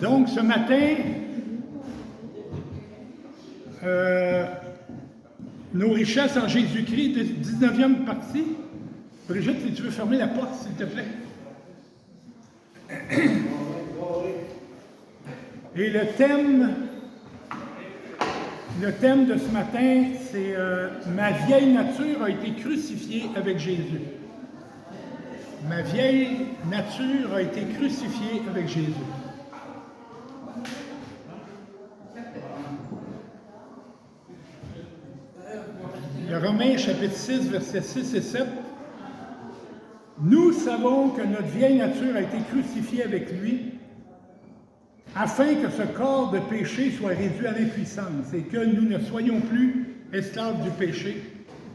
Donc, ce matin, nos richesses en Jésus-Christ, 19e partie. Brigitte, si tu veux fermer la porte, s'il te plaît. Et le thème de ce matin, c'est ma vieille nature a été crucifiée avec Jésus. Ma vieille nature a été crucifiée avec Jésus. Le Romains chapitre 6, versets 6 et 7. Nous savons que notre vieille nature a été crucifiée avec lui, afin que ce corps de péché soit réduit à l'impuissance et que nous ne soyons plus esclaves du péché,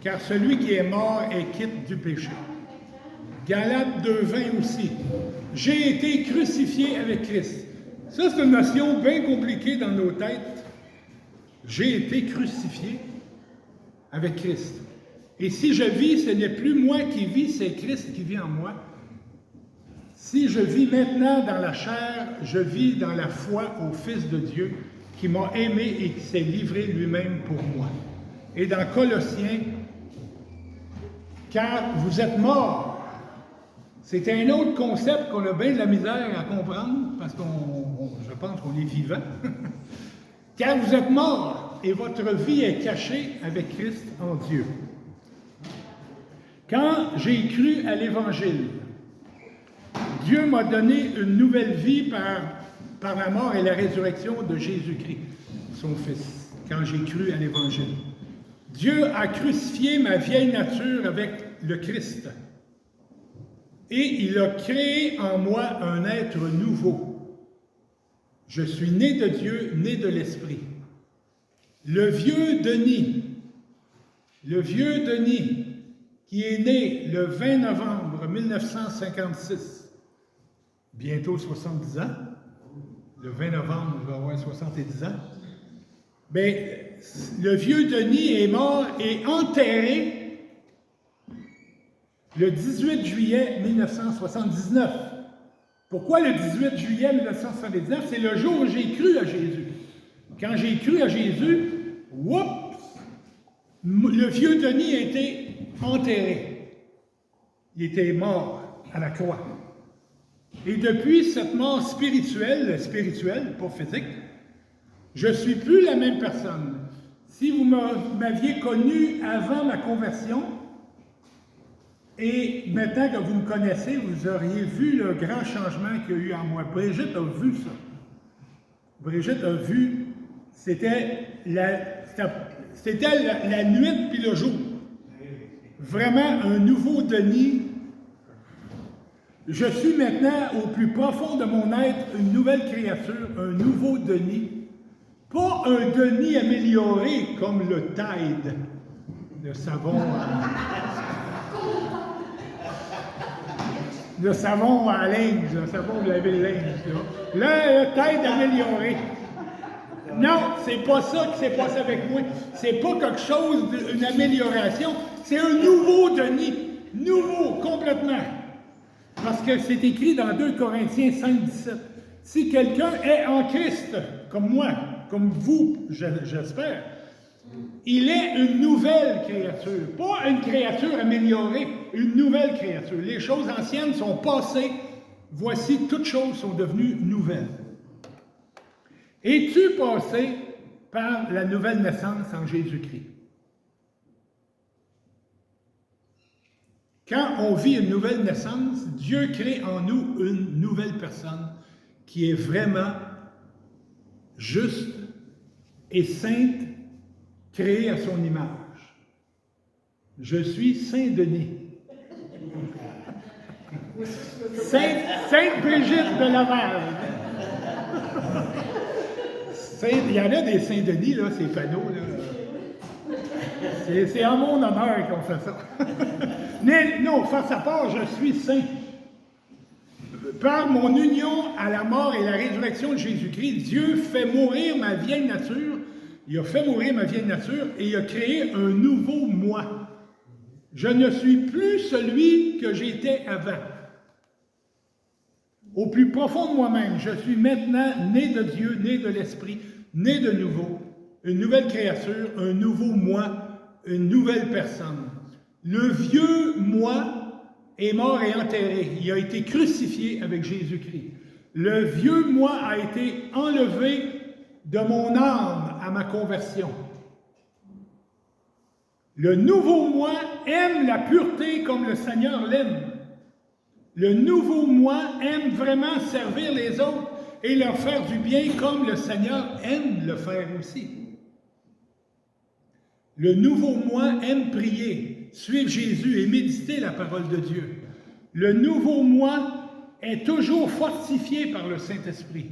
car celui qui est mort est quitte du péché. Galates 2,20 aussi. J'ai été crucifié avec Christ. Ça, c'est une notion bien compliquée dans nos têtes. J'ai été crucifié avec Christ. Et si je vis, ce n'est plus moi qui vis, c'est Christ qui vit en moi. Si je vis maintenant dans la chair, je vis dans la foi au Fils de Dieu qui m'a aimé et qui s'est livré lui-même pour moi. Et dans Colossiens, car vous êtes morts. C'est un autre concept qu'on a bien de la misère à comprendre, parce que je pense qu'on est vivant. Car vous êtes morts et votre vie est cachée avec Christ en Dieu. Quand j'ai cru à l'Évangile, Dieu m'a donné une nouvelle vie par la mort et la résurrection de Jésus-Christ, son Fils, quand j'ai cru à l'Évangile. Dieu a crucifié ma vieille nature avec le Christ. Et il a créé en moi un être nouveau. Je suis né de Dieu, né de l'Esprit. Le vieux Denis, qui est né le 20 novembre 1956, bientôt 70 ans, le 20 novembre, il va avoir 70 ans, bien, le vieux Denis est mort et enterré le 18 juillet 1979. Pourquoi le 18 juillet 1979? C'est le jour où j'ai cru à Jésus. Quand j'ai cru à Jésus, le vieux Denis a été enterré. Il était mort à la croix. Et depuis cette mort spirituelle, pas physique, je ne suis plus la même personne. Si vous m'aviez connu avant ma conversion, et maintenant que vous me connaissez, vous auriez vu le grand changement qu'il y a eu en moi. Brigitte a vu ça. Brigitte a vu, c'était la nuit puis le jour. Vraiment un nouveau Denis. Je suis maintenant au plus profond de mon être une nouvelle créature, un nouveau Denis. Pas un Denis amélioré comme le Tide, le savon. Le savon à linge, le savon pour laver le linge. Là, le Tide amélioré. Non, c'est pas ça qui s'est passé avec moi. C'est pas quelque chose, une amélioration. C'est un nouveau Denis. Nouveau, complètement. Parce que c'est écrit dans 2 Corinthiens 5, 17. Si quelqu'un est en Christ, comme moi, comme vous, j'espère, il est une nouvelle créature. Pas une créature améliorée, une nouvelle créature. Les choses anciennes sont passées. Voici, toutes choses sont devenues nouvelles. Es-tu passé par la nouvelle naissance en Jésus-Christ? Quand on vit une nouvelle naissance, Dieu crée en nous une nouvelle personne qui est vraiment juste et sainte, créée à son image. Je suis Saint-Denis. Sainte Brigitte de Laval. Il y en a des Saint-Denis, là, ces panneaux, là. C'est en mon honneur qu'on fait ça. Mais non, face à part, je suis saint. Par mon union à la mort et la résurrection de Jésus-Christ, Dieu fait mourir ma vieille nature. Il a fait mourir ma vieille nature et il a créé un nouveau moi. Je ne suis plus celui que j'étais avant. Au plus profond de moi-même, je suis maintenant né de Dieu, né de l'Esprit, né de nouveau, une nouvelle créature, un nouveau moi, une nouvelle personne. Le vieux moi est mort et enterré. Il a été crucifié avec Jésus-Christ. Le vieux moi a été enlevé de mon âme à ma conversion. Le nouveau moi aime la pureté comme le Seigneur l'aime. Le nouveau moi aime vraiment servir les autres et leur faire du bien comme le Seigneur aime le faire aussi. Le nouveau moi aime prier, suivre Jésus et méditer la parole de Dieu. Le nouveau moi est toujours fortifié par le Saint-Esprit.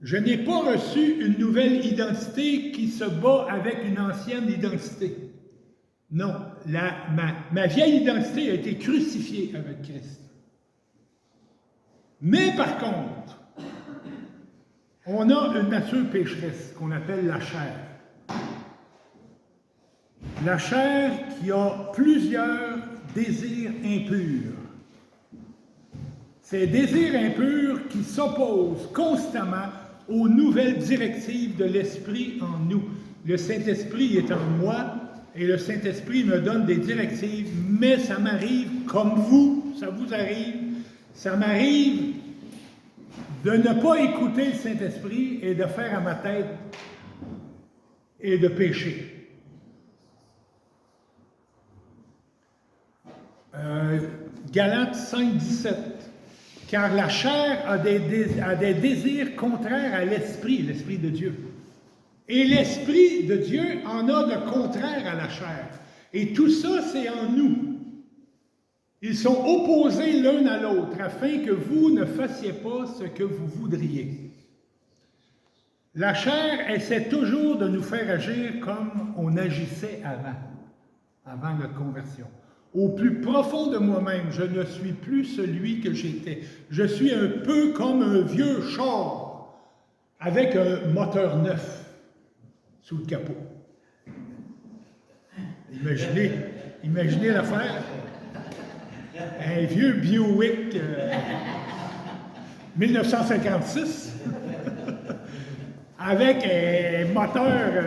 Je n'ai pas reçu une nouvelle identité qui se bat avec une ancienne identité. Non, ma vieille identité a été crucifiée avec Christ. Mais par contre, on a une nature pécheresse qu'on appelle la chair. La chair qui a plusieurs désirs impurs. Ces désirs impurs qui s'opposent constamment aux nouvelles directives de l'Esprit en nous. Le Saint-Esprit est en moi et le Saint-Esprit me donne des directives, mais ça m'arrive comme vous, ça vous arrive, ça m'arrive de ne pas écouter le Saint-Esprit et de faire à ma tête et de pécher. Galates 5, 17. Car la chair a des désirs contraires à l'esprit de Dieu. Et l'Esprit de Dieu en a de contraires à la chair. Et tout ça, c'est en nous. Ils sont opposés l'un à l'autre, afin que vous ne fassiez pas ce que vous voudriez. La chair essaie toujours de nous faire agir comme on agissait avant notre conversion. Au plus profond de moi-même, je ne suis plus celui que j'étais. Je suis un peu comme un vieux char avec un moteur neuf sous le capot. Imaginez l'affaire. Un vieux Buick 1956 avec un moteur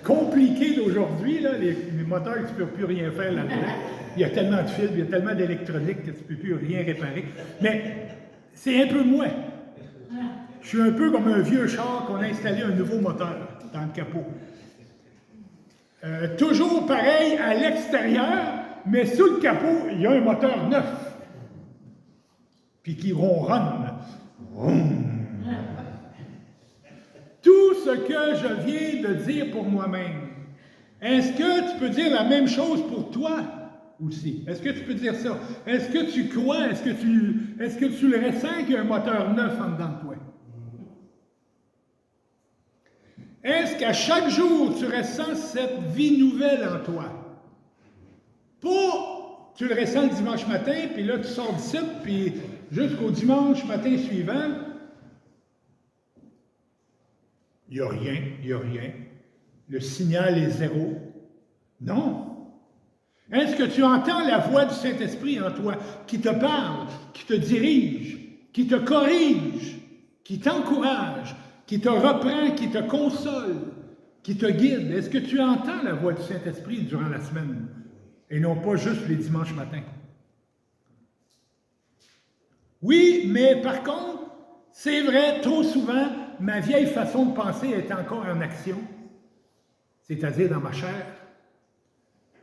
compliqué d'aujourd'hui, les moteurs que tu ne peux plus rien faire là-dedans. Il y a tellement de fils, il y a tellement d'électronique que tu ne peux plus rien réparer. Mais c'est un peu moi. Je suis un peu comme un vieux char qu'on a installé un nouveau moteur dans le capot. Toujours pareil à l'extérieur, mais sous le capot, il y a un moteur neuf. Puis qui ronronne. Tout ce que je viens de dire pour moi-même, est-ce que tu peux dire la même chose pour toi aussi? Est-ce que tu peux dire ça? Est-ce que tu crois, est-ce que tu le ressens qu'il y a un moteur neuf en dedans de toi? Est-ce qu'à chaque jour, tu ressens cette vie nouvelle en toi? Pas, tu le ressens le dimanche matin, puis là, tu sors d'ici, puis jusqu'au dimanche matin suivant, il n'y a rien. Le signal est zéro. Non. Est-ce que tu entends la voix du Saint-Esprit en toi qui te parle, qui te dirige, qui te corrige, qui t'encourage, qui te reprend, qui te console, qui te guide? Est-ce que tu entends la voix du Saint-Esprit durant la semaine et non pas juste les dimanches matins? Oui, mais par contre, c'est vrai, trop souvent, ma vieille façon de penser est encore en action, c'est-à-dire dans ma chair.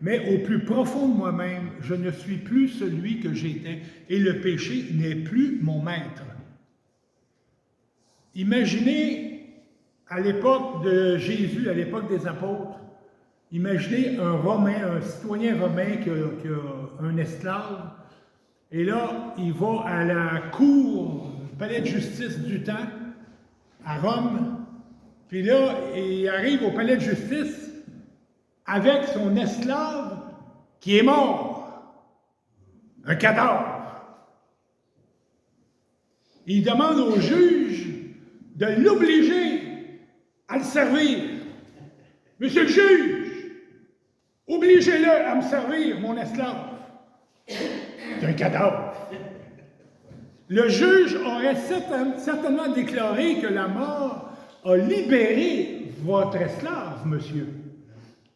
Mais au plus profond de moi-même, je ne suis plus celui que j'étais et le péché n'est plus mon maître. Imaginez, à l'époque de Jésus, à l'époque des apôtres, imaginez un Romain, un citoyen romain qui a un esclave, et là, il va à la cour, le palais de justice du temps, à Rome, puis là, il arrive au palais de justice avec son esclave qui est mort, un cadavre. Il demande au juge de l'obliger à le servir. Monsieur le juge, obligez-le à me servir, mon esclave. C'est un cadavre. Le juge aurait certainement déclaré que la mort a libéré votre esclave, monsieur.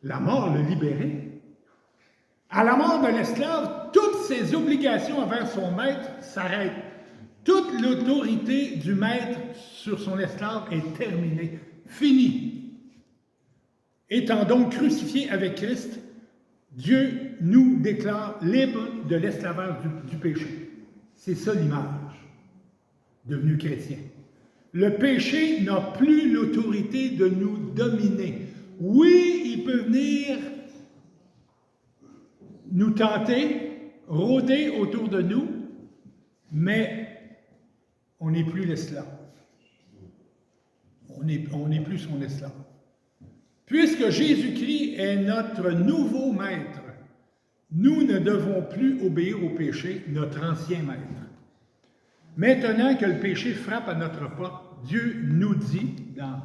La mort l'a libéré. À la mort de l'esclave, toutes ses obligations envers son maître s'arrêtent. Toute l'autorité du maître sur son esclave est terminée, finie. Étant donc crucifié avec Christ, Dieu nous déclare libres de l'esclavage du péché. C'est ça l'image, devenu chrétien. Le péché n'a plus l'autorité de nous dominer. Oui, il peut venir nous tenter, rôder autour de nous, mais on n'est plus l'esclave. On n'est plus son esclave. Puisque Jésus-Christ est notre nouveau maître, nous ne devons plus obéir au péché, notre ancien maître. Maintenant que le péché frappe à notre porte, Dieu nous dit dans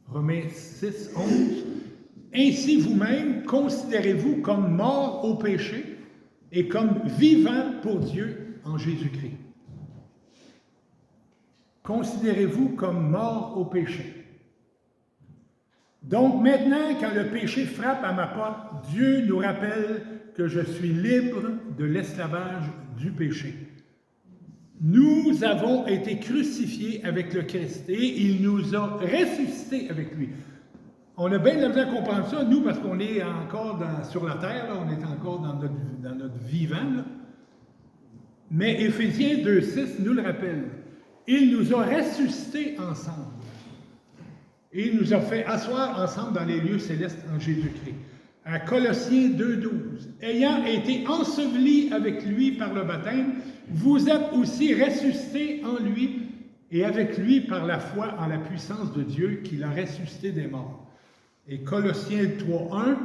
Romains 6, 11, « Ainsi vous-même considérez-vous comme mort au péché et comme vivant pour Dieu en Jésus-Christ. » Considérez-vous comme mort au péché. Donc maintenant, quand le péché frappe à ma porte, Dieu nous rappelle que je suis libre de l'esclavage du péché. Nous avons été crucifiés avec le Christ et il nous a ressuscités avec lui. On a bien de la misère à comprendre ça, nous, parce qu'on est encore sur la terre, là, on est encore dans notre vivant. Là. Mais Éphésiens 2,6 nous le rappelle. Il nous a ressuscités ensemble. Et il nous a fait asseoir ensemble dans les lieux célestes en Jésus-Christ. À Colossiens 2,12. Ayant été ensevelis avec lui par le baptême, vous êtes aussi ressuscités en lui et avec lui par la foi en la puissance de Dieu qui l'a ressuscité des morts. Et Colossiens 3,1.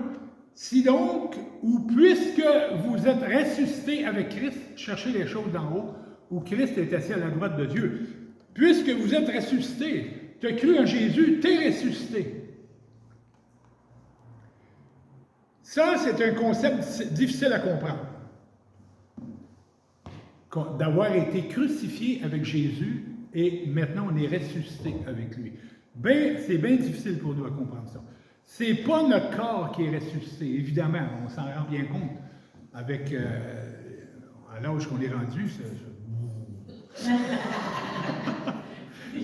Si donc, ou puisque vous êtes ressuscités avec Christ, cherchez les choses d'en haut, où Christ est assis à la droite de Dieu. Puisque vous êtes ressuscités, tu as cru en Jésus, tu es ressuscité. Ça, c'est un concept difficile à comprendre. D'avoir été crucifié avec Jésus et maintenant on est ressuscité avec lui. C'est bien difficile pour nous à comprendre ça. C'est pas notre corps qui est ressuscité, évidemment, on s'en rend bien compte. Avec à l'âge qu'on est rendu,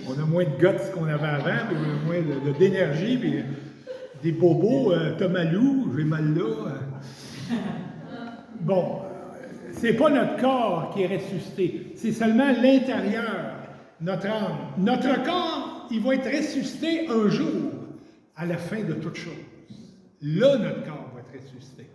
on a moins de guts qu'on avait avant, puis on a moins d'énergie, puis des bobos, Thomas Lou, j'ai mal là. Bon, c'est pas notre corps qui est ressuscité, c'est seulement l'intérieur, notre âme. Notre corps, il va être ressuscité un jour, à la fin de toute chose. Là, notre corps va être ressuscité.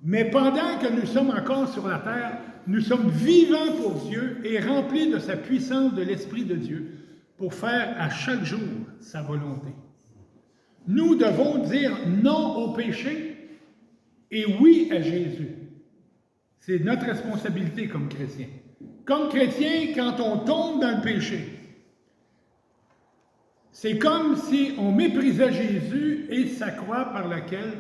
Mais pendant que nous sommes encore sur la terre, nous sommes vivants pour Dieu et remplis de sa puissance de l'Esprit de Dieu pour faire à chaque jour sa volonté. Nous devons dire non au péché et oui à Jésus. C'est notre responsabilité comme chrétiens. Comme chrétiens, quand on tombe dans le péché, c'est comme si on méprisait Jésus et sa croix par laquelle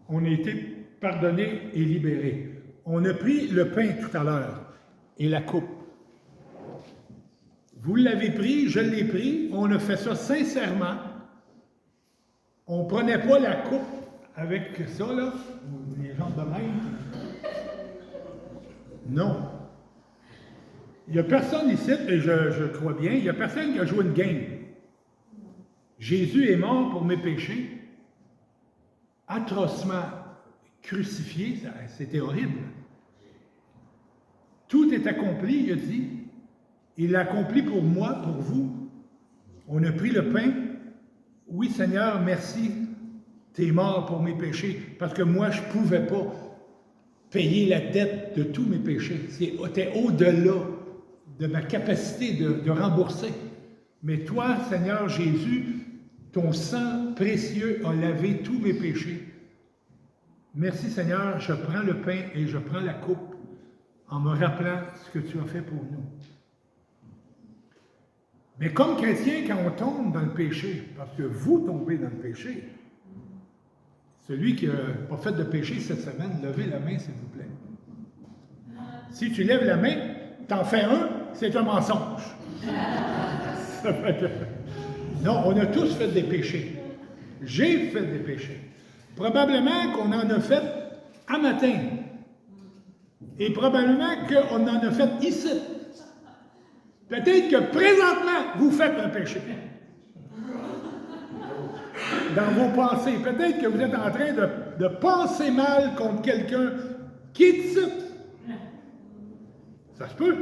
on a été pardonné et libéré. On a pris le pain tout à l'heure et la coupe. Vous l'avez pris, je l'ai pris, on a fait ça sincèrement. On ne prenait pas la coupe avec ça, là, les jambes de même. Non. Il n'y a personne ici, et je crois bien, il n'y a personne qui a joué une game. Jésus est mort pour mes péchés, atrocement crucifié, c'était horrible. Tout est accompli, il a dit. Il l'a accompli pour moi, pour vous. On a pris le pain. Oui, Seigneur, merci. Tu es mort pour mes péchés, parce que moi, je ne pouvais pas payer la dette de tous mes péchés. C'était au-delà de ma capacité de rembourser. Mais toi, Seigneur Jésus, ton sang précieux a lavé tous mes péchés. Merci, Seigneur, je prends le pain et je prends la coupe en me rappelant ce que tu as fait pour nous. Mais comme chrétien, quand on tombe dans le péché, parce que vous tombez dans le péché, celui qui n'a pas fait de péché cette semaine, levez la main, s'il vous plaît. Si tu lèves la main, t'en fais un, c'est un mensonge. Ça fait que... Non, on a tous fait des péchés. J'ai fait des péchés. Probablement qu'on en a fait à matin. Et probablement qu'on en a fait ici. Peut-être que présentement, vous faites un péché. Dans vos pensées. Peut-être que vous êtes en train de penser mal contre quelqu'un qui est ici. Ça se peut.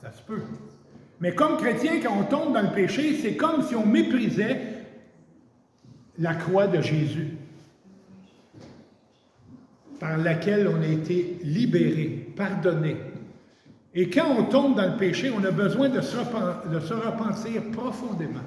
Ça se peut. Mais comme chrétien, quand on tombe dans le péché, c'est comme si on méprisait la croix de Jésus, par laquelle on a été libéré, pardonné. Et quand on tombe dans le péché, on a besoin de se repentir profondément.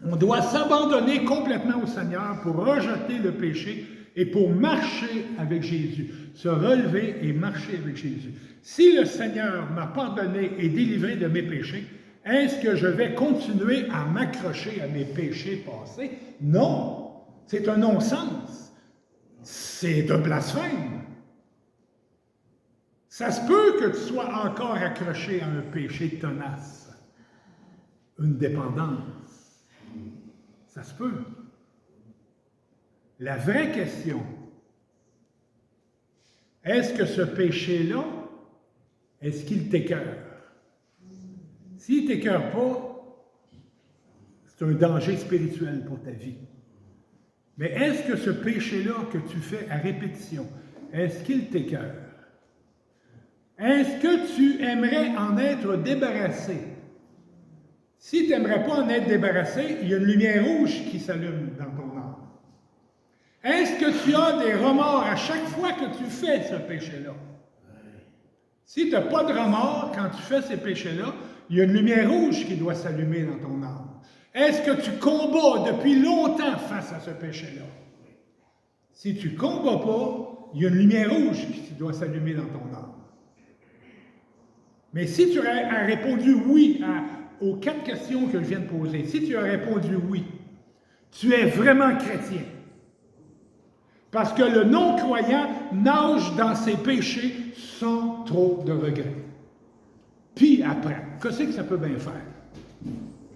On doit s'abandonner complètement au Seigneur pour rejeter le péché et pour marcher avec Jésus, se relever et marcher avec Jésus. Si le Seigneur m'a pardonné et délivré de mes péchés, est-ce que je vais continuer à m'accrocher à mes péchés passés? Non, c'est un non-sens. C'est un blasphème. Ça se peut que tu sois encore accroché à un péché tenace, une dépendance. Ça se peut. La vraie question, est-ce que ce péché-là, est-ce qu'il t'écœure? S'il ne t'écœure pas, c'est un danger spirituel pour ta vie. Mais est-ce que ce péché-là que tu fais à répétition, est-ce qu'il t'écœure? Est-ce que tu aimerais en être débarrassé? Si tu n'aimerais pas en être débarrassé, il y a une lumière rouge qui s'allume dans ton âme. Est-ce que tu as des remords à chaque fois que tu fais ce péché-là? Si tu n'as pas de remords quand tu fais ces péchés-là, il y a une lumière rouge qui doit s'allumer dans ton âme. Est-ce que tu combats depuis longtemps face à ce péché-là? Si tu ne combats pas, il y a une lumière rouge qui doit s'allumer dans ton âme. Mais si tu as répondu oui aux 4 questions que je viens de poser, si tu as répondu oui, tu es vraiment chrétien. Parce que le non-croyant nage dans ses péchés sans trop de regrets. Puis après, qu'est-ce que ça peut bien faire?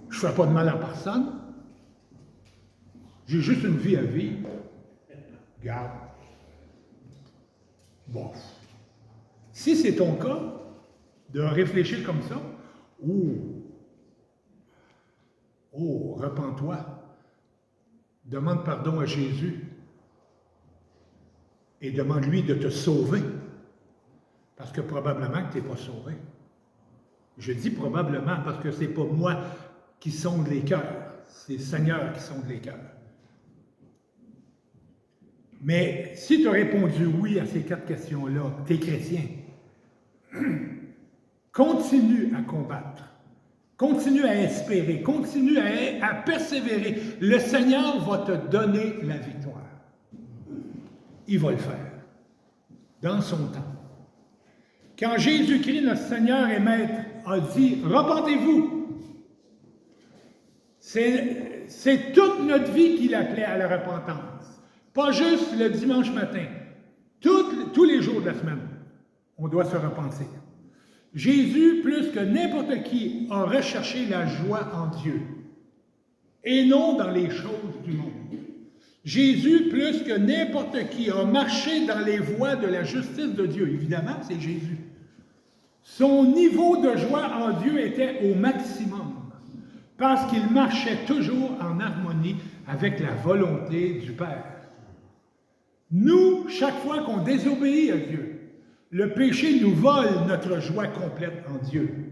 Je ne fais pas de mal à personne. J'ai juste une vie à vivre. Regarde. Bon. Si c'est ton cas, de réfléchir comme ça, repens-toi. Demande pardon à Jésus. Et demande-lui de te sauver. Parce que probablement que tu n'es pas sauvé. Je dis probablement parce que ce n'est pas moi qui sonde les cœurs. C'est le Seigneur qui sonde les cœurs. Mais si tu as répondu oui à ces 4 questions-là, tu es chrétien. Continue à combattre. Continue à espérer. Continue à persévérer. Le Seigneur va te donner la victoire. Il va le faire, dans son temps. Quand Jésus-Christ, notre Seigneur et Maître, a dit « Repentez-vous », c'est toute notre vie qu'il appelait à la repentance. Pas juste le dimanche matin. Tous les jours de la semaine, on doit se repentir. Jésus, plus que n'importe qui, a recherché la joie en Dieu et non dans les choses du monde. Jésus, plus que n'importe qui, a marché dans les voies de la justice de Dieu. Évidemment, c'est Jésus. Son niveau de joie en Dieu était au maximum, parce qu'il marchait toujours en harmonie avec la volonté du Père. Nous, chaque fois qu'on désobéit à Dieu, le péché nous vole notre joie complète en Dieu.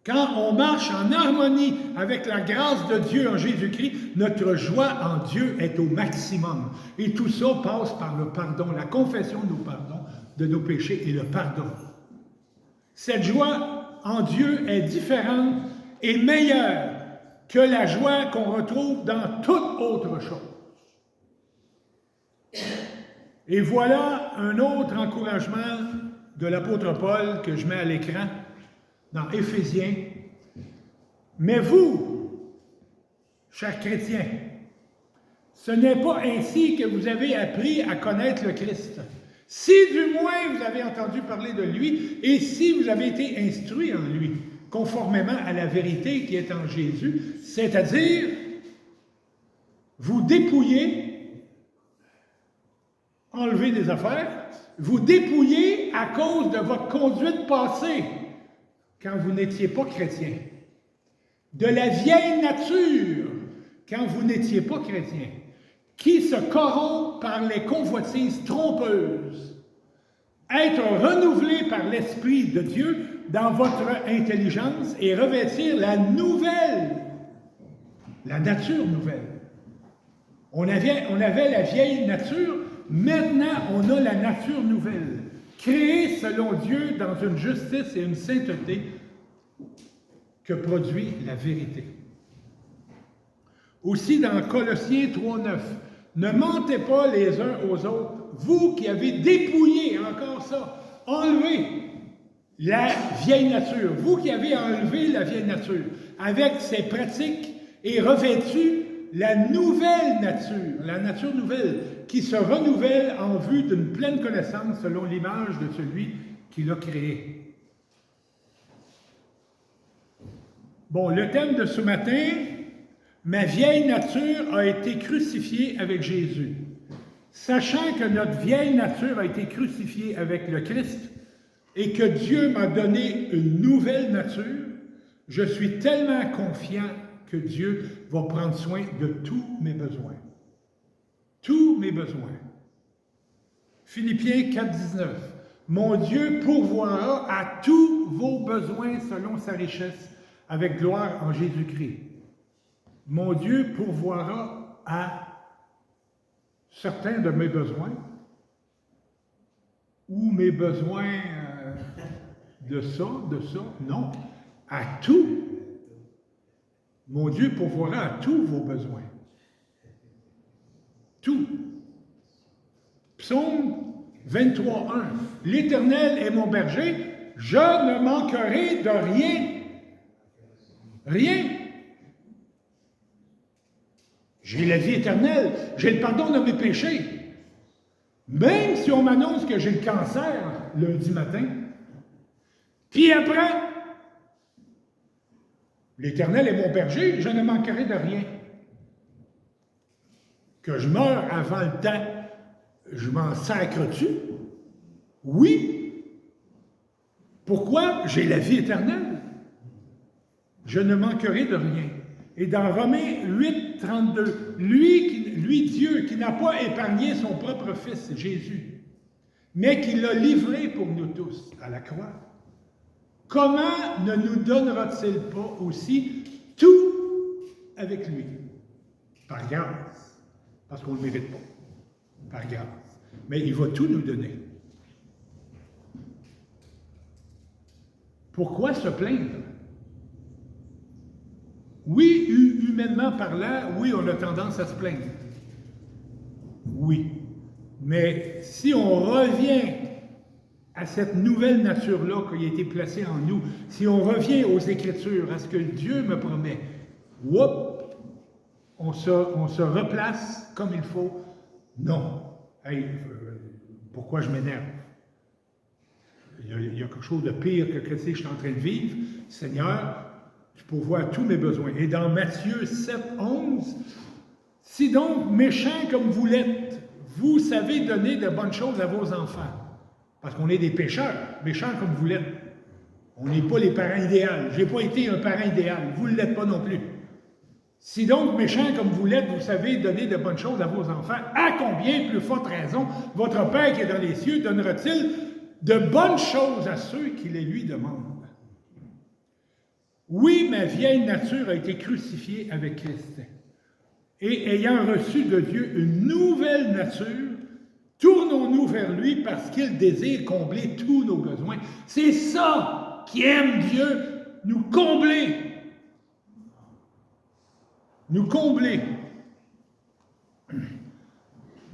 Quand on marche en harmonie avec la grâce de Dieu en Jésus-Christ, notre joie en Dieu est au maximum. Et tout ça passe par le pardon, la confession de nos péchés et le pardon. Cette joie en Dieu est différente et meilleure que la joie qu'on retrouve dans toute autre chose. Et voilà un autre encouragement de l'apôtre Paul que je mets à l'écran dans Éphésiens. Mais vous, chers chrétiens, Ce n'est pas ainsi que vous avez appris à connaître le Christ. Si du moins vous avez entendu parler de lui et si vous avez été instruit en lui, conformément à la vérité qui est en Jésus, c'est-à-dire vous dépouillez, enlevez des affaires, vous dépouillez à cause de votre conduite passée, quand vous n'étiez pas chrétien, de la vieille nature, quand vous n'étiez pas chrétien, qui se corrompt par les convoitises trompeuses, être renouvelé par l'Esprit de Dieu dans votre intelligence et revêtir la nature nouvelle. On avait la vieille nature, maintenant on a la nature nouvelle, créée selon Dieu dans une justice et une sainteté que produit la vérité. Aussi dans Colossiens 3,9, ne mentez pas les uns aux autres, vous qui avez dépouillé, encore ça, enlevé la vieille nature, vous qui avez enlevé la vieille nature avec ses pratiques et revêtu la nouvelle nature, la nature nouvelle qui se renouvelle en vue d'une pleine connaissance selon l'image de celui qui l'a créé. Bon, le thème de ce matin, ma vieille nature a été crucifiée avec Jésus. Sachant que notre vieille nature a été crucifiée avec le Christ et que Dieu m'a donné une nouvelle nature, je suis tellement confiant que Dieu va prendre soin de tous mes besoins. Tous mes besoins. Philippiens 4,19. Mon Dieu pourvoira à tous vos besoins selon sa richesse, avec gloire en Jésus-Christ. Mon Dieu pourvoira à certains de mes besoins, ou mes besoins de ça, non, à tout. Mon Dieu pourvoira à tous vos besoins. Tout. Psaume 23,1. L'Éternel est mon berger, je ne manquerai de rien. Rien. J'ai la vie éternelle, j'ai le pardon de mes péchés. Même si on m'annonce que j'ai le cancer lundi matin, puis après, l'Éternel est mon berger, je ne manquerai de rien. Que je meure avant le temps, je m'en sacre-tu? Oui. Pourquoi? J'ai la vie éternelle. Je ne manquerai de rien. Et dans Romains 8, 32, lui, Dieu, qui n'a pas épargné son propre Fils, Jésus, mais qui l'a livré pour nous tous à la croix, comment ne nous donnera-t-il pas aussi tout avec lui? Par grâce. Parce qu'on ne le mérite pas. Par grâce. Mais il va tout nous donner. Pourquoi se plaindre? Oui, humainement parlant, oui, on a tendance à se plaindre. Oui. Mais si on revient à cette nouvelle nature-là qui a été placée en nous, si on revient aux Écritures, à ce que Dieu me promet, on se replace comme il faut. Non. Hey, pourquoi je m'énerve? Il y a quelque chose de pire que ce que je suis en train de vivre. Seigneur, tu pourvois tous mes besoins. Et dans Matthieu 7, 11, si donc, méchants comme vous l'êtes, vous savez donner de bonnes choses à vos enfants. Parce qu'on est des pécheurs, méchants comme vous l'êtes. On n'est pas les parents idéaux. Je n'ai pas été un parent idéal. Vous ne l'êtes pas non plus. Si donc, méchants comme vous l'êtes, vous savez donner de bonnes choses à vos enfants, à combien plus forte raison votre Père qui est dans les cieux donnera-t-il de bonnes choses à ceux qui les lui demandent? Oui, ma vieille nature a été crucifiée avec Christ. Et ayant reçu de Dieu une nouvelle nature, tournons-nous vers lui parce qu'il désire combler tous nos besoins. C'est ça qui aime Dieu, nous combler. Nous combler.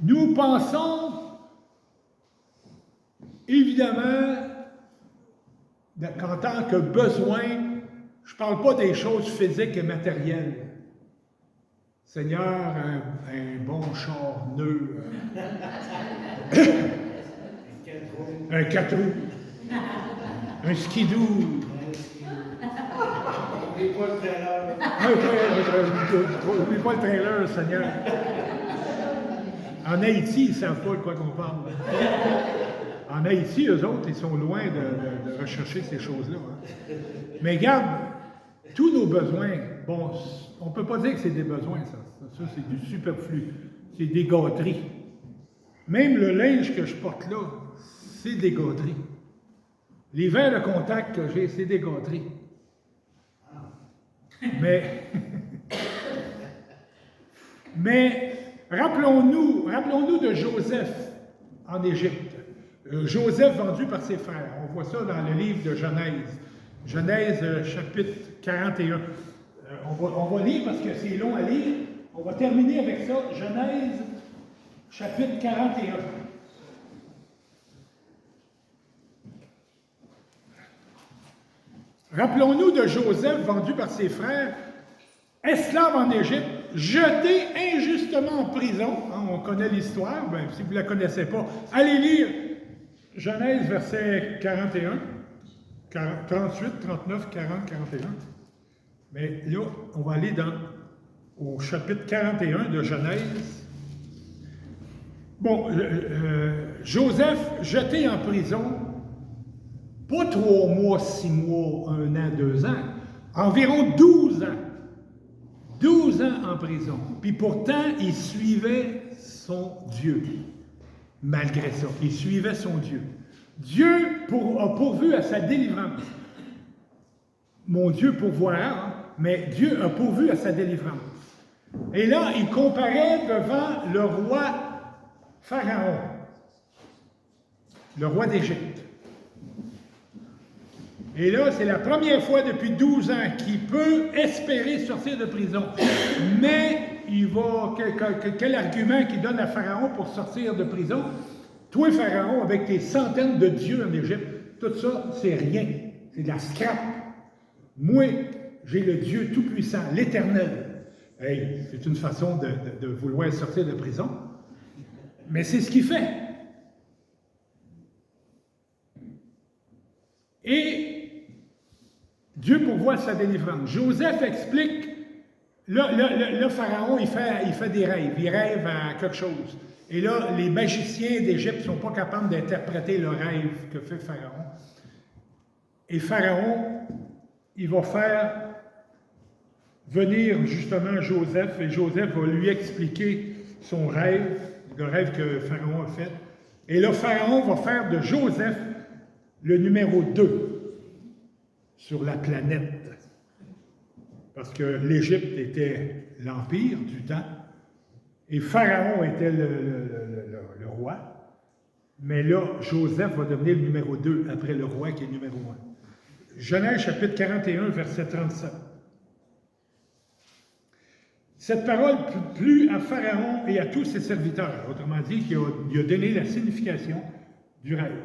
Nous pensons, évidemment, qu'en tant que besoin, je ne parle pas des choses physiques et matérielles. Seigneur, un bon char neuf. Un 4 roues. Un skidoo. N'oublie pas le trailer. N'oublie pas le trailer, Seigneur. En Haïti, ils ne savent pas de quoi qu'on parle. En Haïti, eux autres, ils sont loin de rechercher ces choses-là. Hein. Mais regarde, tous nos besoins, bon, on ne peut pas dire que c'est des besoins, ça. Ça, c'est du superflu. C'est des gâteries. Même le linge que je porte là, c'est des gâteries. Les verres de contact que j'ai, c'est des gâteries. Mais rappelons-nous de Joseph en Égypte. Joseph vendu par ses frères. On voit ça dans le livre de Genèse. Genèse chapitre 41. On va lire parce que c'est long à lire. On va terminer avec ça. Genèse chapitre 41. Rappelons-nous de Joseph vendu par ses frères, esclave en Égypte, jeté injustement en prison. Hein, on connaît l'histoire, si vous ne la connaissez pas, allez lire Genèse verset 41, 38, 39, 40, 41. Mais là, on va aller au chapitre 41 de Genèse. Bon, Joseph jeté en prison, pas 3 mois, 6 mois, 1 an, 2 ans, environ 12 ans. 12 ans en prison. Puis pourtant, il suivait son Dieu. Malgré ça, il suivait son Dieu. Dieu a pourvu à sa délivrance. Mon Dieu pourvoira, hein, mais Dieu a pourvu à sa délivrance. Et là, il comparait devant le roi Pharaon, le roi d'Égypte. Et là, c'est la première fois depuis 12 ans qu'il peut espérer sortir de prison. Mais quel argument qu'il donne à Pharaon pour sortir de prison? Toi, Pharaon, avec tes centaines de dieux en Égypte, tout ça, c'est rien. C'est de la scrap. Moi, j'ai le Dieu Tout-Puissant, l'Éternel. Hey, c'est une façon de vouloir sortir de prison. Mais c'est ce qu'il fait. Et Dieu pourvoit sa délivrance. Joseph explique, le Pharaon, il fait des rêves. Il rêve à quelque chose. Et là, les magiciens d'Égypte ne sont pas capables d'interpréter le rêve que fait Pharaon. Et Pharaon, il va faire venir justement Joseph, et Joseph va lui expliquer son rêve, le rêve que Pharaon a fait. Et là, Pharaon va faire de Joseph le numéro 2 sur la planète. Parce que l'Égypte était l'empire du temps, et Pharaon était le roi. Mais là, Joseph va devenir le numéro 2 après le roi qui est le numéro 1. Genèse chapitre 41, verset 37. Cette parole plut à Pharaon et à tous ses serviteurs. Autrement dit, il a donné la signification du rêve.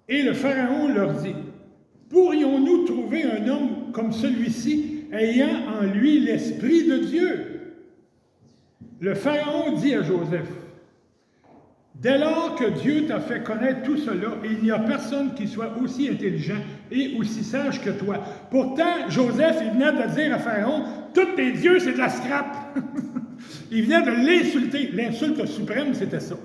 Et le Pharaon leur dit, « Pourrions-nous trouver un homme comme celui-ci, ayant en lui l'Esprit de Dieu? » Le Pharaon dit à Joseph, « Dès lors que Dieu t'a fait connaître tout cela, il n'y a personne qui soit aussi intelligent et aussi sage que toi. » Pourtant, Joseph, il venait de dire à Pharaon, « Tous tes dieux, c'est de la scrap. » Il venait de l'insulter. L'insulte suprême, c'était ça.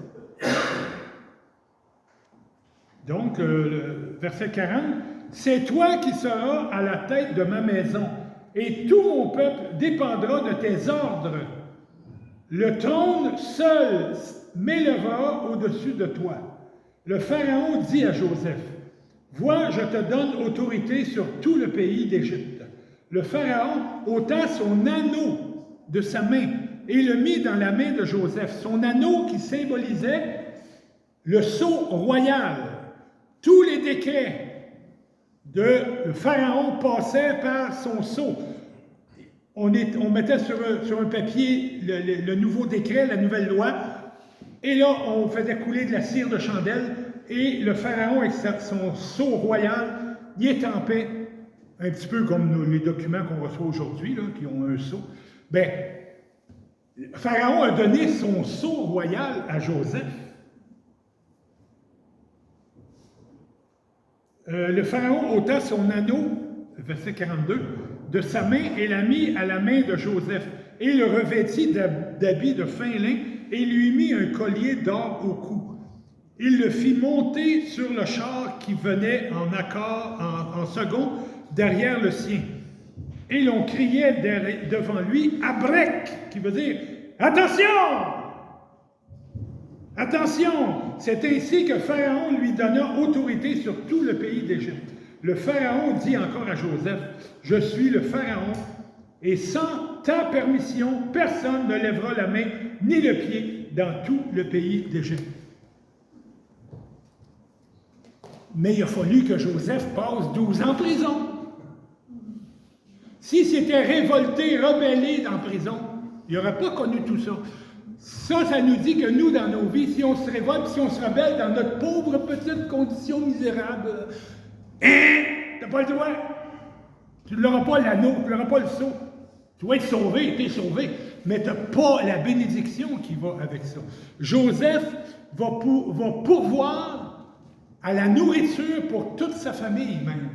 Donc, verset 40, « C'est toi qui seras à la tête de ma maison, et tout mon peuple dépendra de tes ordres. Le trône seul m'élèvera au-dessus de toi. » Le Pharaon dit à Joseph, « Vois, je te donne autorité sur tout le pays d'Égypte. » Le Pharaon ôta son anneau de sa main et le mit dans la main de Joseph. Son anneau qui symbolisait le sceau royal. Tous les décrets de Pharaon passaient par son sceau. On mettait sur un papier le nouveau décret, la nouvelle loi, et là, on faisait couler de la cire de chandelle, et le Pharaon, avec son sceau royal, y étampait, un petit peu comme les documents qu'on reçoit aujourd'hui, qui ont un sceau. Bien, Pharaon a donné son sceau royal à Joseph. Le Pharaon ôta son anneau, verset 42, de sa main et l'a mis à la main de Joseph, et le revêtit d'habits de fin lin, et lui mit un collier d'or au cou. Il le fit monter sur le char qui venait en second derrière le sien. Et l'on criait devant lui, Abrek, qui veut dire attention! Attention! C'est ainsi que Pharaon lui donna autorité sur tout le pays d'Égypte. Le Pharaon dit encore à Joseph, je suis le Pharaon, et sans ta permission, personne ne lèvera la main ni le pied dans tout le pays d'Égypte. Mais il a fallu que Joseph passe 12 ans en prison. S'il s'était révolté, rebellé en prison, il n'aurait pas connu tout ça. Ça nous dit que nous, dans nos vies, si on se révolte, si on se rebelle dans notre pauvre petite condition misérable, t'as pas le droit. Tu n'auras pas l'anneau, tu n'auras pas le sceau. Tu vas être sauvé, tu es sauvé, mais tu n'as pas la bénédiction qui va avec ça. Joseph va pourvoir à la nourriture pour toute sa famille même.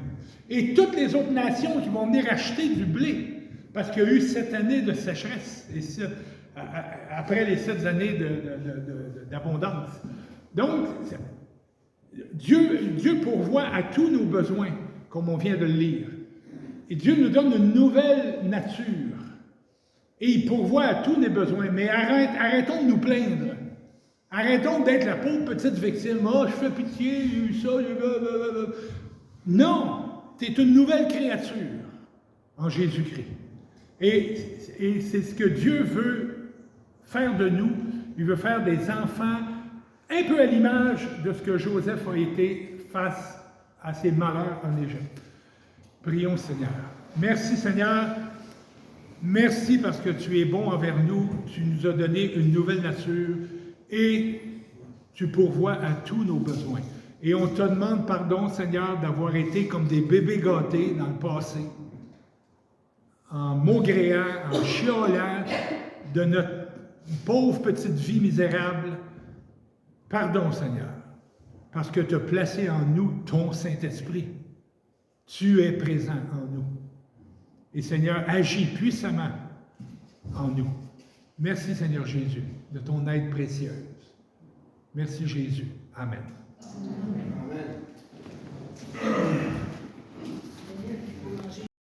Et toutes les autres nations qui vont venir acheter du blé, parce qu'il y a eu 7 années de sécheresse, après les 7 années d'abondance. Donc, Dieu pourvoit à tous nos besoins, comme on vient de le lire. Et Dieu nous donne une nouvelle nature. Et il pourvoit à tous nos besoins. Mais arrêtons de nous plaindre. Arrêtons d'être la pauvre petite victime. « Ah, je fais pitié, j'ai eu ça, Non! Tu es une nouvelle créature en Jésus-Christ. Et c'est ce que Dieu veut faire de nous. Il veut faire des enfants un peu à l'image de ce que Joseph a été face à ses malheurs en Égypte. Prions, Seigneur. Merci, Seigneur. Merci parce que tu es bon envers nous. Tu nous as donné une nouvelle nature et tu pourvois à tous nos besoins. Et on te demande pardon, Seigneur, d'avoir été comme des bébés gâtés dans le passé, en maugréant, en chiolant de notre pauvre petite vie misérable. Pardon, Seigneur, parce que tu as placé en nous ton Saint-Esprit. Tu es présent en nous. Et Seigneur, agis puissamment en nous. Merci, Seigneur Jésus, de ton aide précieuse. Merci, Jésus. Amen. Amen.